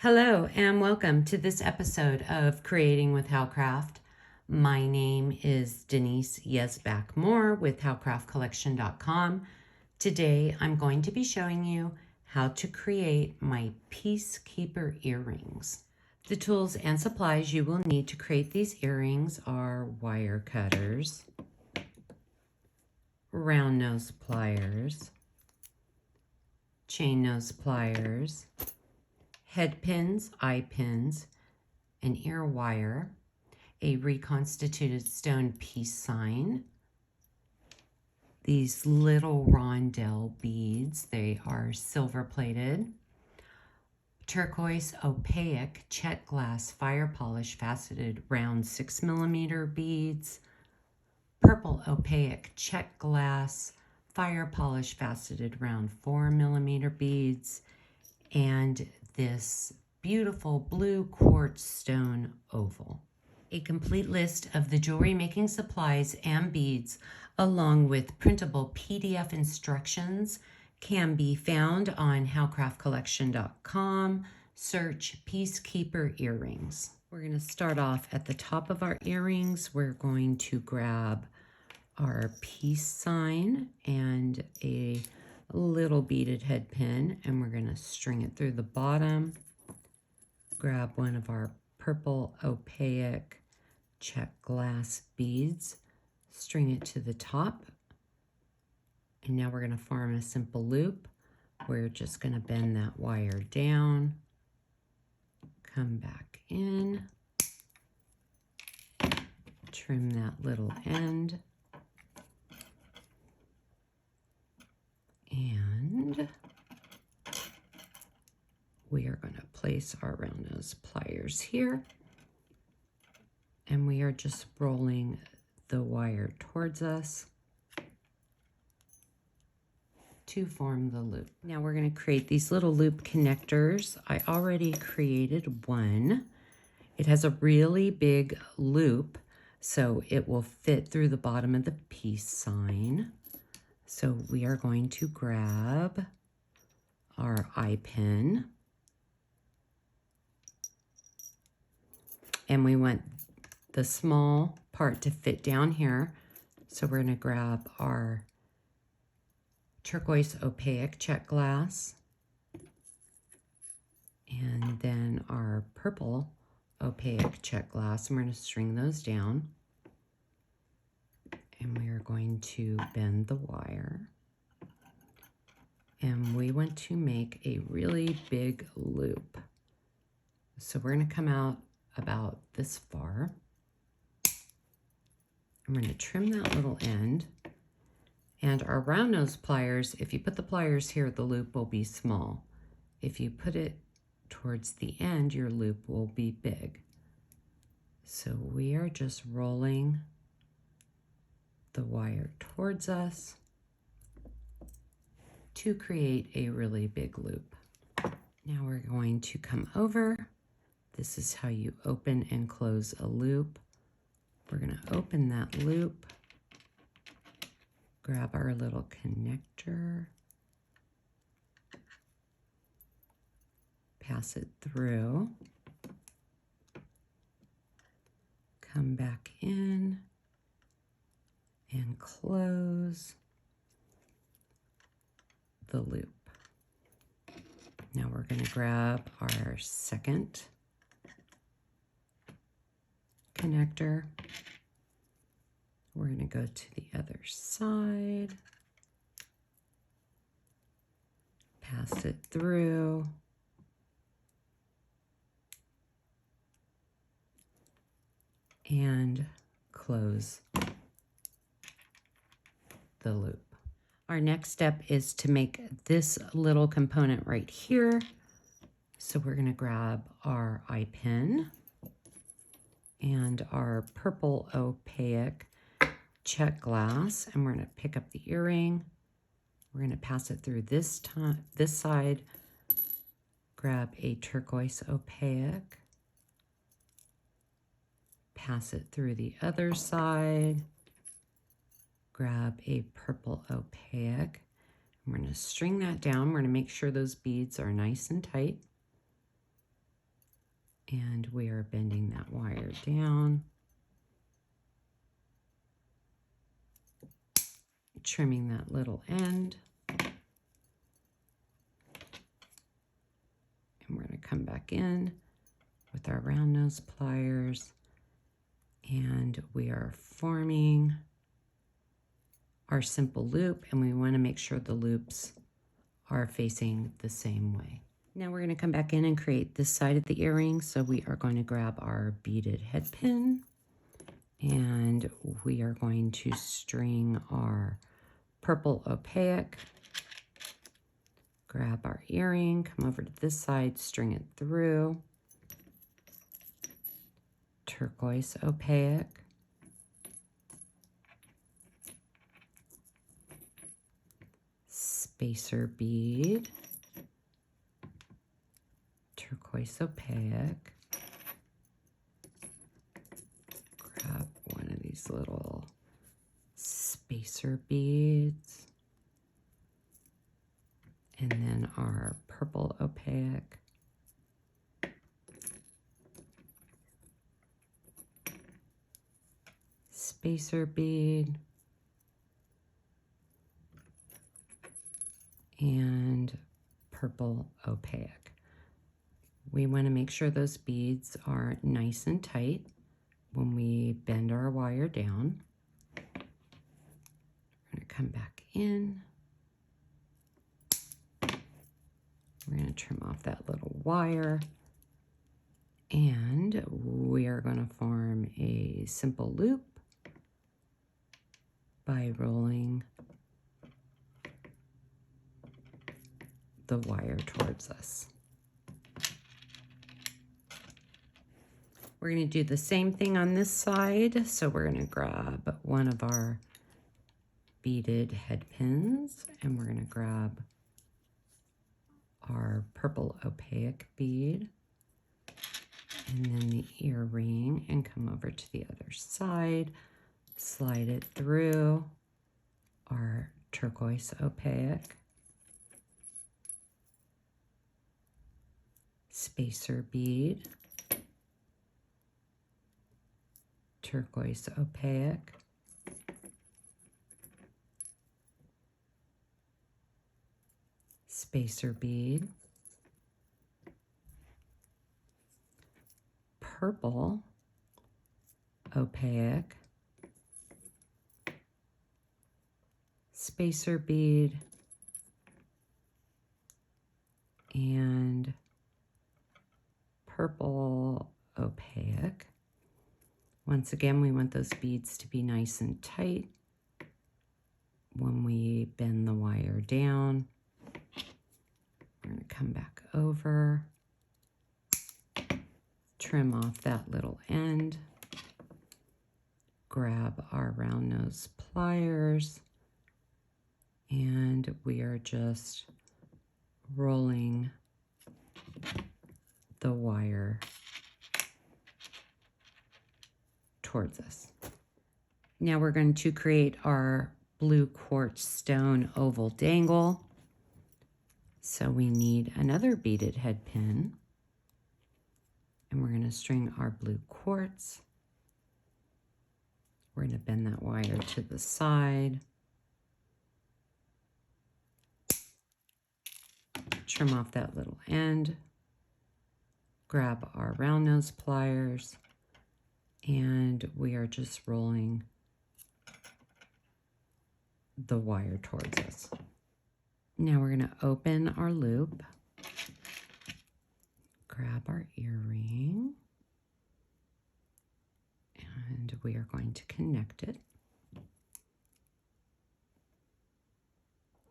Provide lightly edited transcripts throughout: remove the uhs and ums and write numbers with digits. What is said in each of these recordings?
Hello and welcome to this episode of Creating with Howcraft. My name is Denise Yesbach Moore with howcraftcollection.com. Today I'm going to be showing you how to create my Peacekeeper earrings. The tools and supplies you will need to create these earrings are wire cutters, round nose pliers, chain nose pliers, head pins, eye pins, an ear wire, a reconstituted stone peace sign, these little rondell beads, they are silver plated, turquoise opaque Czech glass fire polish faceted round 6mm beads, purple opaque Czech glass fire polish faceted round 4mm beads, and this beautiful blue quartz stone oval. A complete list of the jewelry making supplies and beads along with printable PDF instructions can be found on howcraftcollection.com. Search Peacekeeper earrings. We're going to start off at the top of our earrings. We're going to grab our peace sign and a little beaded head pin, and we're going to string it through the bottom. Grab one of our purple opaque Czech glass beads, string it to the top, and now we're going to form a simple loop. We're just going to bend that wire down, come back in, trim that little end, and we are going to place our round nose pliers here, and we are just rolling the wire towards us to form the loop. Now we're going to create these little loop connectors. I already created one. It has a really big loop, so it will fit through the bottom of the peace sign. So we are going to grab our eye pin, and we want the small part to fit down here. So we're going to grab our turquoise opaque Czech glass and then our purple opaque Czech glass, and we're going to string those down. And we are going to bend the wire. And we want to make a really big loop. So we're going to come out about this far. I'm going to trim that little end. And our round nose pliers, if you put the pliers here, the loop will be small. If you put it towards the end, your loop will be big. So we are just rolling the wire towards us to create a really big loop. Now we're going to come over. This is how you open and close a loop. We're going to open that loop, grab our little connector, pass it through, come back in, and close the loop. Now we're going to grab our second connector. We're going to go to the other side, pass it through, and close the loop. Our next step is to make this little component right here. So we're going to grab our eye pin and our purple opaque Czech glass, and we're going to pick up the earring. We're going to pass it through this side, grab a turquoise opaque, pass it through the other side, grab a purple opaque. We're going to string that down. We're going to make sure those beads are nice and tight. And we are bending that wire down, trimming that little end. And we're going to come back in with our round nose pliers, and we are forming our simple loop, and we want to make sure the loops are facing the same way. Now we're going to come back in and create this side of the earring. So we are going to grab our beaded head pin, and we are going to string our purple opaque, grab our earring, come over to this side, string it through, turquoise opaque, spacer bead, turquoise opaque, grab one of these little spacer beads, and then our purple opaque, spacer bead, and purple opaque. We want to make sure those beads are nice and tight when we bend our wire down. We're going to come back in. We're going to trim off that little wire, and we are going to form a simple loop by rolling the wire towards us. We're going to do the same thing on this side. So we're going to grab one of our beaded head pins, and we're going to grab our purple opaque bead, and then the earring, and come over to the other side, slide it through our turquoise opaque, spacer bead, turquoise opaque, spacer bead, purple opaque, spacer bead, and purple opaque. Once again, we want those beads to be nice and tight when we bend the wire down. We're going to come back over, trim off that little end, grab our round nose pliers, and we are just rolling the wire towards us. Now we're going to create our blue quartz stone oval dangle. So we need another beaded head pin, and we're going to string our blue quartz. We're going to bend that wire to the side, trim off that little end, grab our round nose pliers, and we are just rolling the wire towards us. Now we're going to open our loop, grab our earring, and we are going to connect it.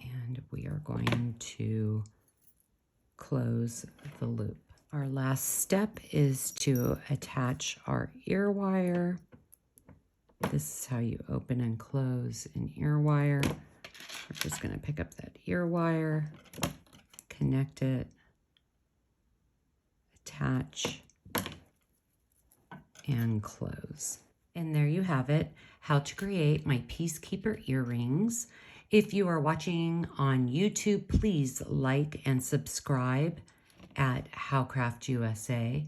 And we are going to close the loop. Our last step is to attach our ear wire. This is how you open and close an ear wire. We're just going to pick up that ear wire, connect it, attach, and close. And there you have it, how to create my Peacekeeper earrings. If you are watching on YouTube, please like and subscribe at Howcraft USA.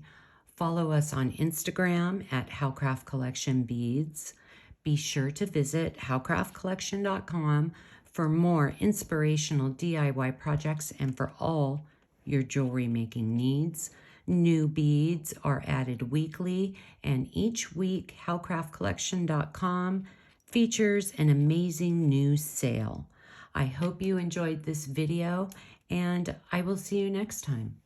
Follow us on Instagram at Howcraft Collection Beads. Be sure to visit howcraftcollection.com for more inspirational DIY projects and for all your jewelry making needs. New beads are added weekly, and each week howcraftcollection.com features an amazing new sale. I hope you enjoyed this video, and I will see you next time.